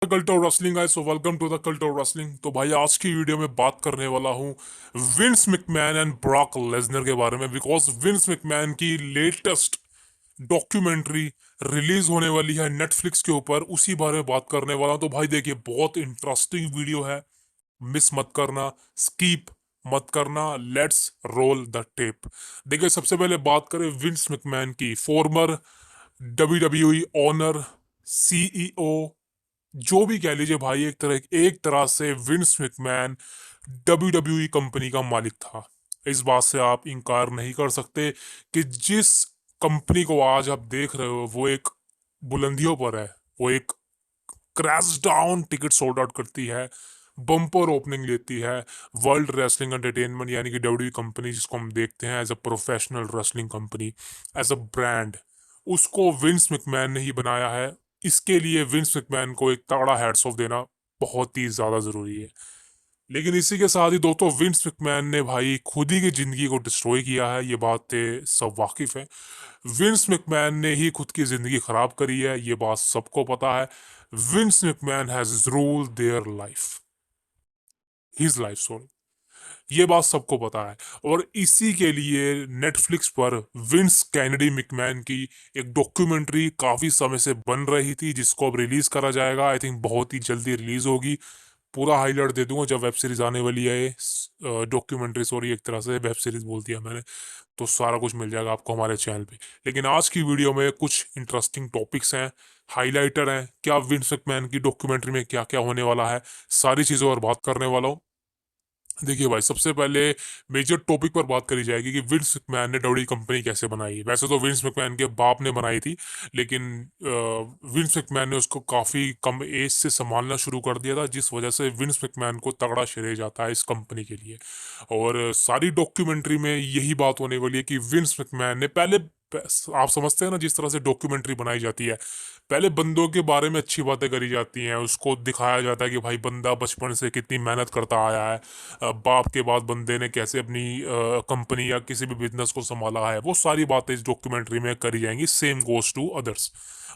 Cult of wrestling guys, so welcome to the cult of wrestling. तो भाई आज की वीडियो में बात करने वाला हूँ Vince McMahon and Brock Lesnar के बारे में, बिकॉज विंस मैकमैन की लेटेस्ट डॉक्यूमेंट्री रिलीज होने वाली है नेटफ्लिक्स के ऊपर, उसी बारे में बात करने वाला हूँ। तो भाई देखिए, बहुत इंटरेस्टिंग वीडियो है, मिस मत करना, स्कीप मत करना। Let's roll the tape. देखिए, सबसे पहले बात करें विंस मैकमैन की, फॉर्मर WWE ऑनर, सीईओ, जो भी कह लीजिए भाई। एक तरह से विंस मैकमैन WWE कंपनी का मालिक था। इस बात से आप इनकार नहीं कर सकते कि जिस कंपनी को आज आप देख रहे हो वो एक बुलंदियों पर है, वो एक crash down ticket sold out करती है, बम्पर ओपनिंग लेती है। वर्ल्ड रेसलिंग एंटरटेनमेंट यानी कि WWE कंपनी, जिसको हम देखते हैं as a professional wrestling company, as a brand, उसको विंस मैकमैन ने ही बनाया है। इसके लिए विंस मैकमैन को एक तगड़ा हैट्स ऑफ देना बहुत ही ज्यादा जरूरी है। लेकिन इसी के साथ ही दोस्तों, विंस मैकमैन ने भाई खुद ही की जिंदगी को डिस्ट्रॉय किया है, ये बात से सब वाकिफ है। विंस मैकमैन ने ही खुद की जिंदगी खराब करी है, ये बात सबको पता है। Vince McMahon has ruled their life, his life, sorry, ये बात सबको पता है। और इसी के लिए नेटफ्लिक्स पर विंस कैनेडी मैकमैन की एक डॉक्यूमेंट्री काफी समय से बन रही थी, जिसको अब रिलीज करा जाएगा। आई थिंक बहुत ही जल्दी रिलीज होगी। पूरा हाईलाइट दे दूंगा जब वेब सीरीज आने वाली है। डॉक्यूमेंट्री, सॉरी, एक तरह से वेब सीरीज बोल दिया मैंने। तो सारा कुछ मिल जाएगा आपको हमारे चैनल पे। लेकिन आज की वीडियो में कुछ इंटरेस्टिंग टॉपिक्स हैं, हाईलाइटर हैं, क्या विंस मैकमैन की डॉक्यूमेंट्री में क्या क्या होने वाला है, सारी चीज़ों पर बात करने वाला हूँ। देखिए भाई, सबसे पहले मेजर टॉपिक पर बात करी जाएगी कि विंस मैकमैन ने डब्ल्यू कंपनी कैसे बनाई। वैसे तो विंस मैकमैन के बाप ने बनाई थी, लेकिन विंस मैकमैन ने उसको काफ़ी कम एज से संभालना शुरू कर दिया था, जिस वजह से विंस मैकमैन को तगड़ा श्रेय जाता है इस कंपनी के लिए। और सारी डॉक्यूमेंट्री में यही बात होने वाली है कि विंस मैकमैन ने पहले, आप समझते हैं ना जिस तरह से डॉक्यूमेंट्री बनाई जाती है, पहले बंदों के बारे में अच्छी बातें करी जाती हैं, उसको दिखाया जाता है कि भाई बंदा बचपन से कितनी मेहनत करता आया है, बाप के बाद बंदे ने कैसे अपनी कंपनी या किसी भी बिजनेस को संभाला है, वो सारी बातें इस डॉक्यूमेंट्री में करी जाएंगी। Same goes to others.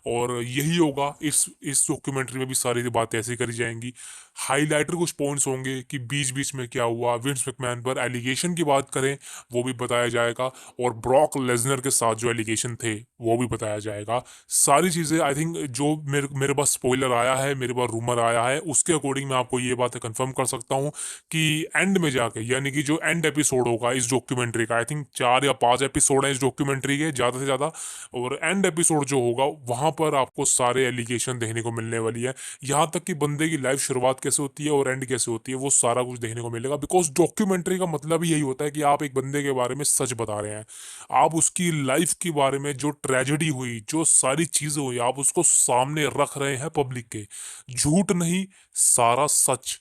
और यही होगा इस डॉक्यूमेंट्री में भी, सारी बातें ऐसी करी जाएंगी। हाईलाइटर कुछ पॉइंट्स होंगे कि बीच बीच में क्या हुआ, विंस मैकमैन पर एलिगेशन की बात करें वो भी बताया जाएगा, और ब्रॉक लेसनर के साथ जो एलिगेशन थे वो भी बताया जाएगा। सारी चीज़ें आई थिंक, जो मेरे पास स्पॉइलर आया है, मेरे पास रूमर आया है, उसके अकॉर्डिंग मैं आपको ये बातें कंफर्म कर सकता हूँ कि एंड में जाके, यानी कि जो एंड एपिसोड होगा इस डॉक्यूमेंट्री का, आई थिंक 4 या 5 एपिसोड हैं इस डॉक्यूमेंट्री के, ज़्यादा से ज़्यादा। और एंड एपिसोड जो होगा वहां पर आपको सारे एलिगेशन देखने को मिलने वाली है। यहाँ तक कि बंदे की लाइफ शुरुआत कैसे होती है और एंड कैसे होती है, वो सारा कुछ देखने को मिलेगा। बिकॉज डॉक्यूमेंट्री का मतलब ही यही होता है कि आप एक बंदे के बारे में सच बता रहे हैं, आप उसकी लाइफ के बारे में, जो ट्रेजेडी हुई, जो सारी चीजें हुई, आप उसको सामने रख रहे हैं पब्लिक के। झूठ नहीं, सारा सच।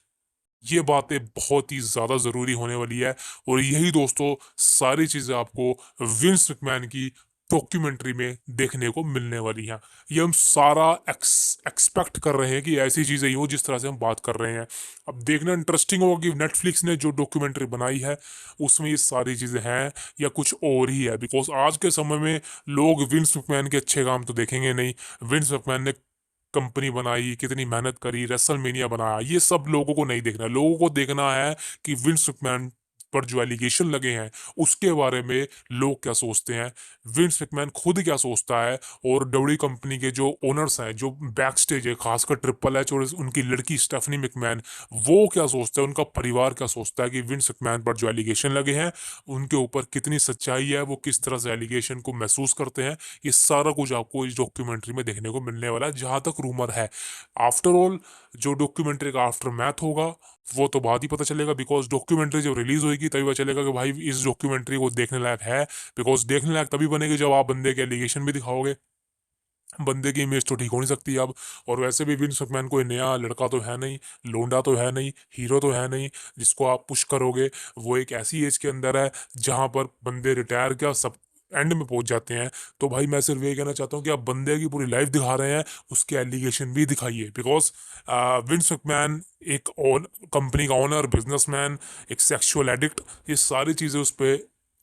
ये बातें बहुत ही ज्यादा जरूरी होने वाली है। और यही दोस्तों सारी चीजें आपको विंस मैकमैन की डॉक्यूमेंट्री में देखने को मिलने वाली हैं। ये हम सारा एक्सपेक्ट कर रहे हैं कि ऐसी चीजें ही हो जिस तरह से हम बात कर रहे हैं। अब देखना इंटरेस्टिंग होगा कि नेटफ्लिक्स ने जो डॉक्यूमेंट्री बनाई है उसमें ये सारी चीजें हैं या कुछ और ही है। बिकॉज आज के समय में लोग विंस मैकमैन के अच्छे काम तो देखेंगे नहीं। विंस मैकमैन ने कंपनी बनाई, कितनी मेहनत करी, रेसलमेनिया बनाया, ये सब लोगों को नहीं देखना। लोगों को देखना है कि विंस मैकमैन पर जो एलिगेशन लगे हैं उसके बारे में लोग क्या सोचते हैं, विंस मैकमैन खुद क्या सोचता है, और डब्ल्यू कंपनी के जो ओनर्स हैं, जो बैक स्टेज है, खासकर ट्रिपल एच और उनकी लड़की स्टेफनी मैकमैन, वो क्या सोचता है, उनका परिवार क्या सोचता है कि विंस मैकमैन पर जो एलिगेशन लगे हैं उनके ऊपर कितनी सच्चाई है, वो किस तरह से एलिगेशन को महसूस करते हैं। ये सारा कुछ आपको इस डॉक्यूमेंट्री में देखने को मिलने वाला है, जहां तक रूमर है। आफ्टर ऑल, जो डॉक्यूमेंट्री का आफ्टर मैथ होगा वो तो बाद ही पता चलेगा। बिकॉज डॉक्यूमेंट्री जब रिलीज होगी तभी पता चलेगा कि भाई इस डॉक्यूमेंट्री को देखने लायक है। बिकॉज देखने लायक तभी बनेगी जब आप बंदे के एलिगेशन भी दिखाओगे। बंदे की इमेज तो ठीक हो नहीं सकती अब। और वैसे भी विंस मैकमैन कोई नया लड़का तो है नहीं, लोंडा तो है नहीं, हीरो तो है नहीं जिसको आप पुश करोगे। वो एक ऐसी एज के अंदर है जहां पर बंदे रिटायर क्या सब एंड में पहुंच जाते हैं। तो भाई मैं सिर्फ ये कहना चाहता हूँ कि आप बंदे की पूरी लाइफ दिखा रहे हैं, उसके एलिगेशन भी दिखाइए। बिकॉज विंस मैकमैन एक कंपनी का ओनर, बिजनेसमैन, एक सेक्सुअल एडिक्ट, ये सारी चीज़ें उस पर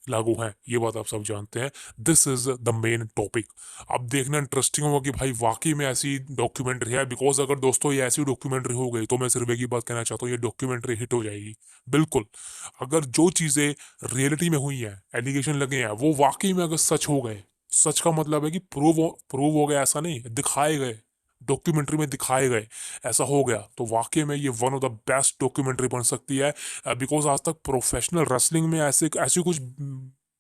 लागू हैं, ये बात आप सब जानते हैं। This is the main topic. अब देखना इंटरेस्टिंग होगा कि भाई वाकई में ऐसी डॉक्यूमेंट्री है, बिकॉज अगर दोस्तों ये ऐसी डॉक्यूमेंट्री हो गई तो मैं सिर्फ एक ही बात कहना चाहता हूँ, ये डॉक्यूमेंट्री हिट हो जाएगी बिल्कुल। अगर जो चीजें रियलिटी में हुई हैं, एलिगेशन लगे हैं, वो वाकई में अगर सच हो गए, सच का मतलब है कि प्रूव हो गया, ऐसा नहीं दिखाए गए, डॉक्यूमेंट्री में दिखाए गए, ऐसा हो गया, तो वाकई में ये one of the best documentary बन सकती है। बिकॉज आज तक प्रोफेशनल रेसलिंग में ऐसे ऐसी कुछ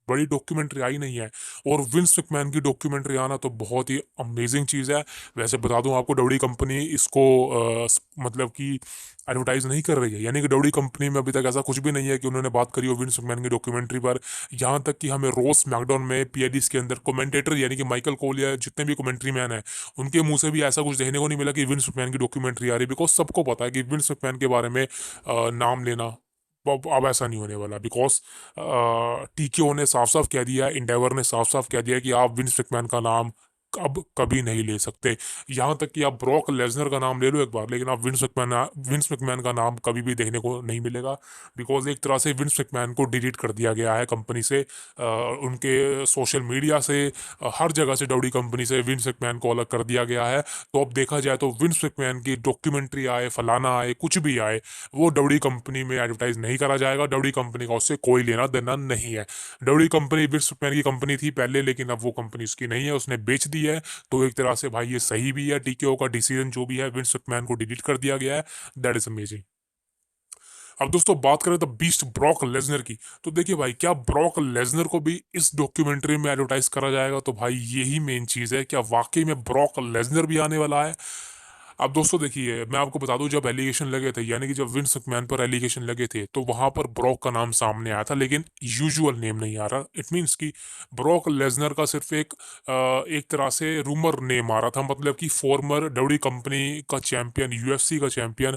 बड़ी डॉक्यूमेंट्री आई नहीं है, और विंस मैकमैन की डॉक्यूमेंट्री आना तो बहुत ही अमेजिंग चीज़ है। वैसे बता दूं आपको, डब्ल्यू कंपनी इसको मतलब कि एडवर्टाइज नहीं कर रही है, यानी कि डब्ल्यू कंपनी में अभी तक ऐसा कुछ भी नहीं है कि उन्होंने बात करी हो विंस मैकमैन की डॉक्यूमेंट्री पर। यहाँ तक कि हमें रोज मैकडॉन में पीएडीएस के अंदर कमेंटेटर यानी कि माइकल कोल या जितने भी कमेंट्री मैन है, उनके मुंह से भी ऐसा कुछ देखने को नहीं मिला कि विंस मैकमैन की डॉक्यूमेंट्री आ रही, बिकॉज सबको पता है कि विंस मैकमैन के बारे में नाम लेना अब ऐसा नहीं होने वाला। बिकॉज टीकेओ ने साफ साफ कह दिया, इंडेवर ने साफ साफ कह दिया कि आप विंस मैकमैन का नाम अब कभी नहीं ले सकते। यहाँ तक कि आप ब्रॉक लेजनर का नाम ले लो एक बार, लेकिन आप विंस मैकमैन का नाम कभी भी देखने को नहीं मिलेगा। बिकॉज एक तरह से विंस मैकमैन को डिलीट कर दिया गया है कंपनी से, उनके सोशल मीडिया से, हर जगह से डब्ल्यू कंपनी से विंस मैकमैन को अलग कर दिया गया है। तो अब देखा जाए तो विंस मैकमैन की डॉक्यूमेंट्री आए, फलाना आए, कुछ भी आए, वो डब्ल्यू कंपनी में एडवर्टाइज नहीं करा जाएगा। डब्ल्यू कंपनी का उससे कोई लेना देना नहीं है। डब्ल्यू कंपनी विंस मैकमैन की कंपनी थी पहले, लेकिन अब वो कंपनी उसकी नहीं है, उसने बेच दी है। तो एक तरह से भाई ये सही भी है, टीकेओ का डिसीजन जो भी है, विंस मैकमैन को डिलीट कर दिया गया है। That is amazing. अब दोस्तों बात करें तो बीस्ट ब्रॉक लेजनर की, तो देखिए भाई, क्या ब्रॉक लेजनर को भी इस डॉक्यूमेंट्री में एडवर्टाइज करा जाएगा? तो भाई यही मेन चीज है, क्या वाकई में ब्रॉक लेजनर भी आने वाला है? अब दोस्तों देखिए, मैं आपको बता दूं, जब एलिगेशन लगे थे, यानी कि जब विंस मैकमैन पर एलिगेशन लगे थे, तो वहां पर ब्रॉक का नाम सामने आया था, लेकिन यूजुअल नेम नहीं आ रहा। इट मीन्स कि ब्रॉक लेजनर का सिर्फ एक तरह से रूमर नेम आ रहा था, मतलब कि फॉर्मर डब्ल्यू कंपनी का चैंपियन, यूएफसी का चैंपियन।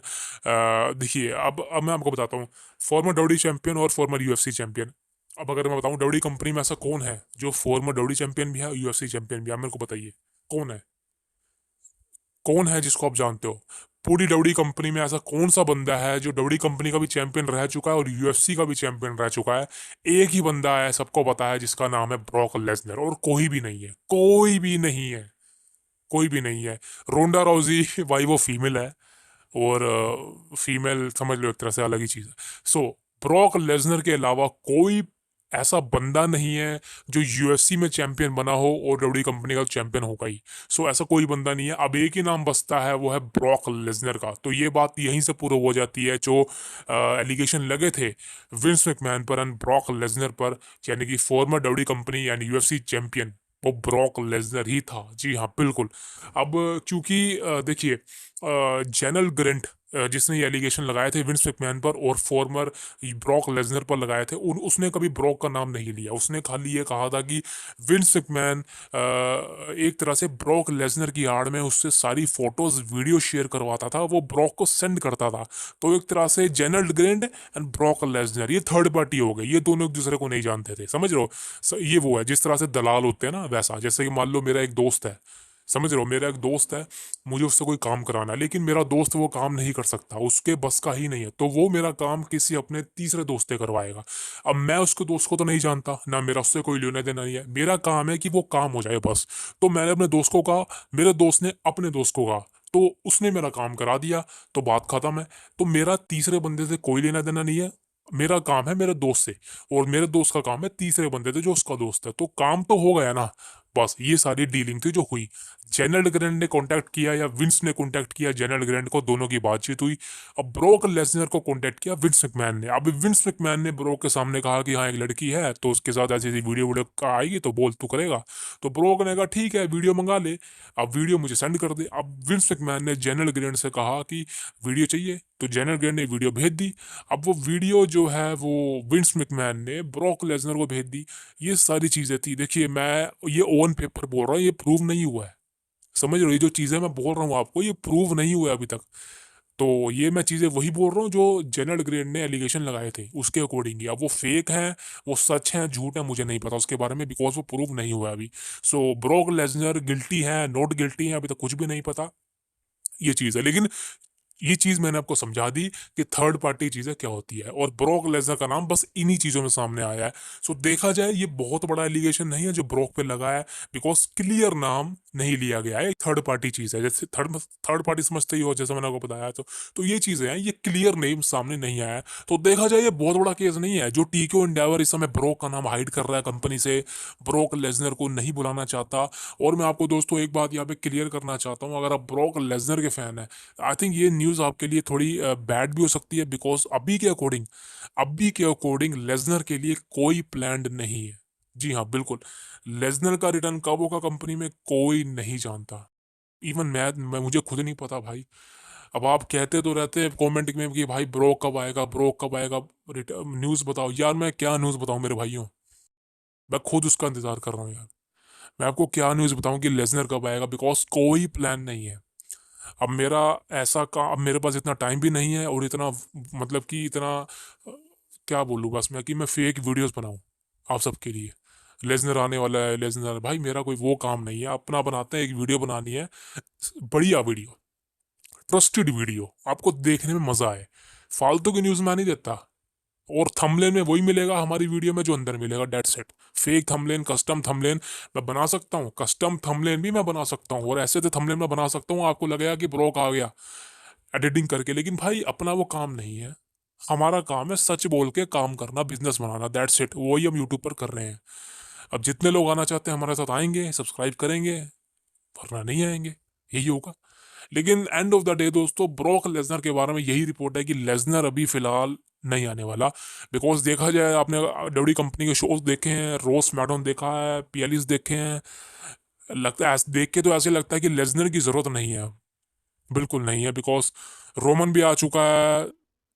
देखिए, अब मैं आपको बताता हूँ, फॉर्मर डब्ल्यू चैंपियन और फॉर्मर यूएफसी चैंपियन। अब अगर मैं बताऊं डब्ल्यू कंपनी में ऐसा कौन है जो फॉर्मर डब्ल्यू चैंपियन भी है, यूएफसी चैंपियन भी है, आप मेरे को बताइए कौन है? कौन है जिसको आप जानते हो? पूरी डब्ल्यू कंपनी में ऐसा कौन सा बंदा है जो डब्ल्यू कंपनी का भी चैंपियन रह चुका है और यूएफसी का भी चैंपियन रह चुका है? एक ही बंदा है, सबको पता है, जिसका नाम है ब्रॉक लेसनर, और कोई भी नहीं है, कोई भी नहीं है, कोई भी नहीं है। रोंडा राउजी भाई वो फीमेल है, और फीमेल समझ लो एक तरह से अलग ही चीज है। सो ब्रॉक लेजनर के अलावा कोई ऐसा बंदा नहीं है जो यूएफसी में चैंपियन बना हो और डब्ल्यू कंपनी का चैंपियन होगा ही। सो ऐसा कोई बंदा नहीं है। अब एक ही नाम बचता है, वो है ब्रॉक लेजनर का। तो ये बात यहीं से प्रूव हो जाती है, जो एलिगेशन लगे थे विंस मैकमैन पर एंड ब्रॉक लेजनर पर, यानी कि फॉर्मर डब्ल्यू कंपनी यानी यूएफसी चैंपियन, वो ब्रॉक लेजनर ही था। जी हाँ, बिल्कुल। अब क्योंकि देखिए, जेनल ग्रेंट जिसने ये एलिगेशन लगाए थे विंस मैकमैन पर और फॉर्मर ब्रॉक लेजनर पर लगाए थे, उसने कभी ब्रॉक का नाम नहीं लिया। उसने खाली ये कहा था कि विंस मैकमैन एक तरह से ब्रॉक लेजनर की आड़ में उससे सारी फोटोज वीडियो शेयर करवाता था, वो ब्रॉक को सेंड करता था। तो एक तरह से general grant and Brock Lesnar ये थर्ड पार्टी हो गई, ये दोनों एक दूसरे को नहीं जानते थे, समझ रहे हो? ये वो है जिस तरह से दलाल होते हैं ना, वैसा। जैसे कि मान लो मेरा एक दोस्त है, समझ रहे हो, मेरा एक दोस्त है, मुझे उससे कोई काम कराना है, लेकिन मेरा दोस्त वो काम नहीं कर सकता, उसके बस का ही नहीं है, तो वो मेरा काम किसी अपने तीसरे दोस्त से करवाएगा। अब मैं उसके दोस्त को तो नहीं जानता ना, मेरा उससे कोई लेना देना नहीं है, मेरा काम है कि वो काम हो जाए बस। तो मैंने अपने दोस्त को कहा, मेरे दोस्त ने अपने दोस्त को कहा, तो उसने मेरा काम करा दिया, तो बात खत्म है। तो मेरा तीसरे बंदे से कोई लेना देना नहीं है, मेरा काम है मेरे दोस्त से, और मेरे दोस्त का काम है तीसरे बंदे से जो उसका दोस्त है, तो काम तो हो गया ना। बस ये सारी डीलिंग थी जो हुई। जेनरल ग्रैंड ने कांटेक्ट किया या विंस ने कांटेक्ट किया जेनरल ग्रैंड को, दोनों की बातचीत हुई। अब ब्रोक लेसनर को कांटेक्ट किया विंस मैकमैन ने। अब विंस मैकमैन ने ब्रोक के सामने कहा कि हाँ एक लड़की है, तो उसके साथ ऐसी ऐसी वीडियो वीडियो का आएगी तो बोल तू करेगा। तो ब्रोक ने कहा ठीक है, वीडियो मंगा ले, अब वीडियो मुझे सेंड कर दे। अब विंस मैकमैन ने जेनरल ग्रैंड से कहा कि वीडियो चाहिए, तो जेनरल ग्रैंड ने वीडियो भेज दी। अब वो वीडियो जो है वो विंस मैकमैन ने ब्रॉक लेसनर को भेज दी। ये सारी चीजें थी। देखिए, मैं ये ऑन पेपर बोल रहा हूँ, ये प्रूव नहीं हुआ है, समझ रहे हो? ये जो चीजें मैं बोल रहा हूँ आपको, ये प्रूव नहीं हुआ है अभी तक। तो ये मैं चीजें वही बोल रहा हूँ जो जेनरल ग्रेड ने एलिगेशन लगाए थे उसके अकॉर्डिंग ही। अब वो फेक हैं, वो सच हैं, झूठ है, मुझे नहीं पता उसके बारे में, बिकॉज वो प्रूव नहीं हुआ है अभी। सो ब्रॉक लेसनर गिल्टी है, नॉट गिल्टी है, अभी तक कुछ भी नहीं पता, ये चीज है। लेकिन ये चीज मैंने आपको समझा दी कि थर्ड पार्टी चीजें क्या होती है, और ब्रॉक लेसनर का नाम बस इन्हीं चीजों में सामने आया है। सो देखा जाए ये बहुत बड़ा एलिगेशन नहीं है जो ब्रॉक पे लगा है, बिकॉज क्लियर नाम नहीं लिया गया है, थर्ड पार्टी चीज है। जैसे थर्ड थर्ड पार्टी समझते ही हो, जैसा मैंने आपको बताया। तो ये चीजें हैं, ये क्लियर नेम सामने नहीं आया है। तो देखा जाए ये बहुत बड़ा केस नहीं है। जो टीको एंडेवर इस समय ब्रॉक का नाम हाइड कर रहा है कंपनी से, ब्रॉक लेसनर को नहीं बुलाना चाहता। और मैं आपको दोस्तों एक बात यहाँ पे क्लियर करना चाहता हूँ, अगर आप ब्रॉक लेसनर के फैन है, आई थिंक ये न्यूज़ आपके लिए थोड़ी बैड भी हो सकती है, बिकॉज अभी के अकॉर्डिंग लेसनर के लिए कोई प्लान नहीं है। जी हाँ, बिल्कुल। लेसनर का रिटर्न कब होगा कंपनी में कोई नहीं जानता। इवन मैं मुझे खुद नहीं पता भाई। अब आप कहते तो रहते हैं कमेंट में कि भाई ब्रोक कब आएगा, ब्रोक कब आएगा, न्यूज़ बताओ। यार मैं क्या न्यूज़ बताऊं मेरे भाइयों, मैं खुद उसका इंतजार कर रहा हूँ यार। मैं आपको क्या न्यूज़ बताऊं कि लेसनर कब आएगा, बिकॉज कोई प्लान नहीं है। अब मेरा ऐसा काम, अब मेरे पास इतना टाइम भी नहीं है, और इतना मतलब कि इतना क्या बोलूँ बस मैं, कि मैं फेक वीडियोस बनाऊं आप सबके लिए। लेसनर आने वाला है, लेसनर, भाई मेरा कोई वो काम नहीं है। अपना बनाते हैं, एक वीडियो बनानी है, बढ़िया वीडियो, ट्रस्टेड वीडियो, आपको देखने में मजा आए। फालतू की न्यूज़ मैं नहीं देता। और थंबनेल में वही मिलेगा हमारी वीडियो में जो अंदर मिलेगा, date set. Fake thumbnail, custom thumbnail मैं बना सकता हूँ, कस्टम थंबनेल भी मैं बना सकता हूँ, और ऐसे तो थंबनेल मैं बना सकता हूँ आपको लगेगा कि ब्रोक आ गया एडिटिंग करके। लेकिन भाई अपना वो काम नहीं है। हमारा काम है सच बोल के काम करना, बिजनेस बनाना, दैट सेट। वही हम यूट्यूब पर कर रहे हैं। अब जितने लोग आना चाहते हैं हमारे साथ आएंगे, सब्सक्राइब करेंगे, वरना नहीं आएंगे, यही होगा। लेकिन एंड ऑफ द डे दोस्तों, ब्रॉक लेसनर के बारे में यही रिपोर्ट है कि लेसनर अभी फिलहाल नहीं आने वाला। बिकॉज देखा जाए, आपने डब्ल्यू कंपनी के शोज देखे हैं, रोस मैडोन देखा है, पीएलईस देखे हैं, लगता है देख के तो ऐसे लगता है कि लेसनर की जरूरत नहीं है। बिल्कुल नहीं है, बिकॉज रोमन भी आ चुका है,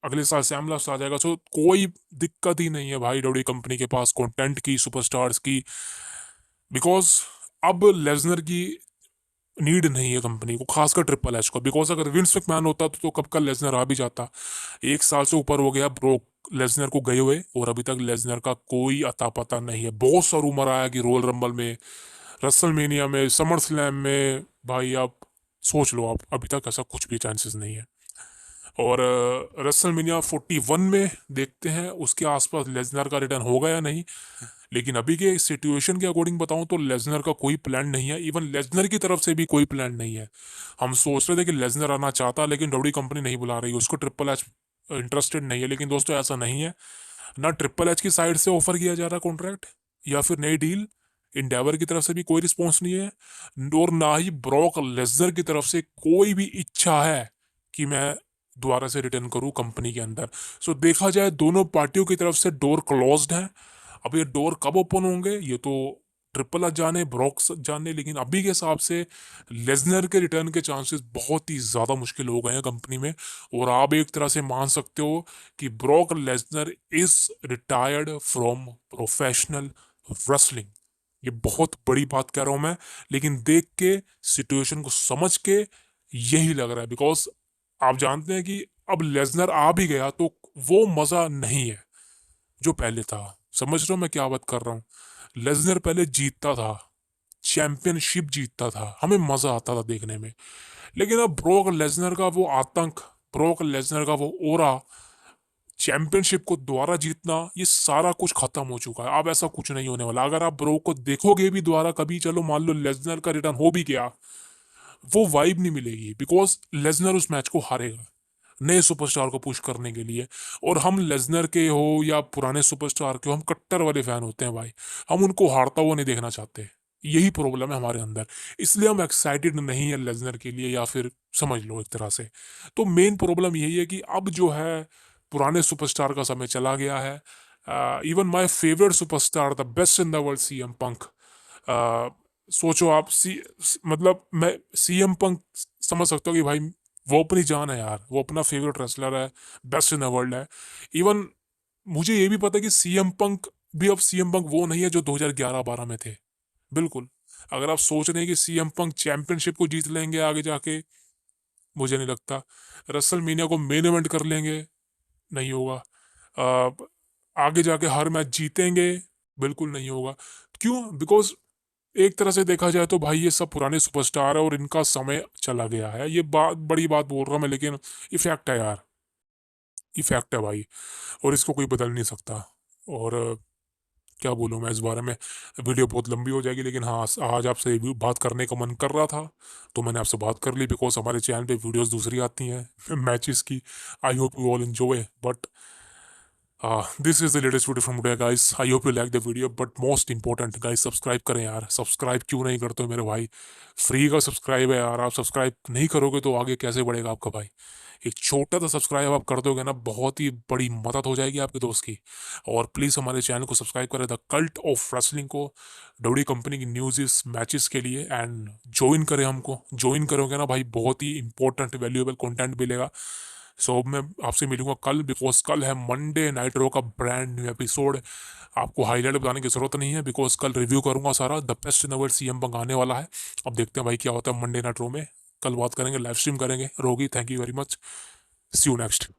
अगले साल सैमलस आ जाएगा। सो कोई दिक्कत ही नहीं है भाई डब्ल्यू कंपनी के पास कंटेंट की, सुपरस्टार्स की। बिकॉज अब लेसनर की नीड नहीं है कंपनी को, खासकर ट्रिपल एच को। बिकॉज अगर विंस मैकमैन होता तो कब का लेसनर आ भी जाता। एक साल से ऊपर हो गया ब्रोक लेसनर को गए हुए, और अभी तक लेसनर का कोई अता पता नहीं है। बहुत सा रूमर आया कि रोयल रंबल में, रसलमेनिया में, समर स्लैम में, भाई आप सोच लो, आप अभी तक ऐसा कुछ भी चांसेस नहीं है। और रसलमेनिया 41 में देखते हैं उसके आसपास लेसनर का रिटर्न होगा या नहीं। लेकिन अभी के सिचुएशन के अकॉर्डिंग बताऊं तो लेसनर का कोई प्लान नहीं है, इवन लेसनर की तरफ से भी कोई प्लान नहीं है। हम सोच रहे थे कि लेसनर आना चाहता, लेकिन डब्ल्यू कंपनी नहीं बुला रही, उसको ट्रिपल एच इंटरेस्टेड नहीं है। लेकिन दोस्तों ऐसा नहीं है, ना ट्रिपल एच की साइड से ऑफर किया जा रहा कॉन्ट्रैक्ट या फिर नई डील, इंडेवर की तरफ से भी कोई रिस्पॉन्स नहीं है, और ना ही ब्रॉक लेसनर की तरफ से कोई भी इच्छा है कि मैं दोबारा से रिटर्न करूं कंपनी के अंदर। सो देखा जाए दोनों पार्टियों की तरफ से डोर क्लोज्ड है। अब ये डोर कब ओपन होंगे ये तो ट्रिपल एच जाने, ब्रॉक जाने, लेकिन अभी के हिसाब से लेसनर के रिटर्न के चांसेस बहुत ही ज़्यादा मुश्किल हो गए हैं कंपनी में। और आप एक तरह से मान सकते हो कि Brock Lesnar is retired from professional wrestling. ये बहुत बड़ी बात कह रहा हूं मैं, लेकिन देख के, सिचुएशन को समझ के यही लग रहा है। बिकॉज आप जानते हैं कि अब लेसनर आ भी गया तो वो मजा नहीं है जो पहले था। समझ रहे हो मैं क्या बात कर रहा हूँ। लेसनर पहले जीतता था, चैंपियनशिप जीतता था, हमें मजा आता था देखने में। लेकिन अब ब्रोक लेसनर का वो आतंक, ब्रोक लेसनर का वो ओरा, चैंपियनशिप को दोबारा जीतना, ये सारा कुछ खत्म हो चुका है। अब ऐसा कुछ नहीं होने वाला। अगर आप ब्रोक को देखोगे भी दोबारा कभी, चलो मान लो लेसनर का रिटर्न हो भी गया, वो वाइब नहीं मिलेगी, बिकॉज लेसनर उस मैच को हारेगा नए सुपरस्टार को पुश करने के लिए। और हम लेसनर के हो या पुराने सुपरस्टार के हो, हम कट्टर वाले फैन होते हैं भाई। हम उनको हारता हुआ नहीं देखना चाहते। यही प्रॉब्लम है हमारे अंदर। इसलिए हम एक्साइटेड नहीं है लेसनर के लिए, या फिर समझ लो एक तरह से। तो मेन प्रॉब्लम यही है कि अब जो है पुराने सुपरस्टार का समय चला गया है। Even my favourite superstar, the best in the world, CM Punk. सोचो आप, मतलब मैं सीएम पंक समझ सकता हूँ कि भाई वो अपनी जान है यार, वो अपना फेवरेट रेसलर है, बेस्ट इन द वर्ल्ड है। इवन मुझे ये भी पता है कि सीएम पंक भी अब सीएम पंक वो नहीं है जो 2011-12 में थे। बिल्कुल। अगर आप सोच रहे हैं कि सीएम पंक चैंपियनशिप को जीत लेंगे आगे जाके, मुझे नहीं लगता। रसल मीनिया को मेन इवेंट कर लेंगे, नहीं होगा। आगे जाके हर मैच जीतेंगे, बिल्कुल नहीं होगा। क्यों? बिकॉज एक तरह से देखा जाए तो भाई ये सब पुराने सुपरस्टार है और इनका समय चला गया है, ये बात बड़ी बात बोल रहा हूँ मैं, लेकिन इफेक्ट है यार, इफेक्ट है भाई, और इसको कोई बदल नहीं सकता। और क्या बोलूँ मैं इस बारे में, वीडियो बहुत लंबी हो जाएगी, लेकिन हाँ आज आपसे बात करने का मन कर रहा था तो मैंने आपसे बात कर ली, बिकॉज हमारे चैनल पे वीडियोस दूसरी आती हैं मैचेस की। I hope you all enjoy, but this is the latest video from today guys. I hope you like the video, but most important guys, subscribe करें यार। सब्सक्राइब क्यों नहीं करते हो मेरे भाई? फ्री का सब्सक्राइब है यार, आप सब्सक्राइब नहीं करोगे तो आगे कैसे बढ़ेगा आपका भाई? एक छोटा सा सब्सक्राइब आप कर दोगे ना, बहुत ही बड़ी मदद हो जाएगी आपके दोस्त की। और प्लीज़ हमारे चैनल को सब्सक्राइब करें, द कल्ट ऑफ रेसलिंग को, डब्ल्यूडब्ल्यूई कंपनी की न्यूज़ इस मैचेस के लिए, एंड ज्वाइन करें हमको। ज्वाइन करोगे ना भाई, बहुत ही इंपॉर्टेंट वैल्यूएबल कंटेंट मिलेगा। सो मैं आपसे मिलूंगा कल, बिकॉज कल है मंडे नाइट रो का ब्रांड न्यू एपिसोड। आपको हाईलाइट बताने की जरूरत नहीं है, बिकॉज कल रिव्यू करूंगा सारा, the best in our CM पंग आने वाला है। अब देखते हैं भाई क्या होता है मंडे नाइट रो में। कल बात करेंगे, लाइव स्ट्रीम करेंगे रोगी। Thank you very much, see you next.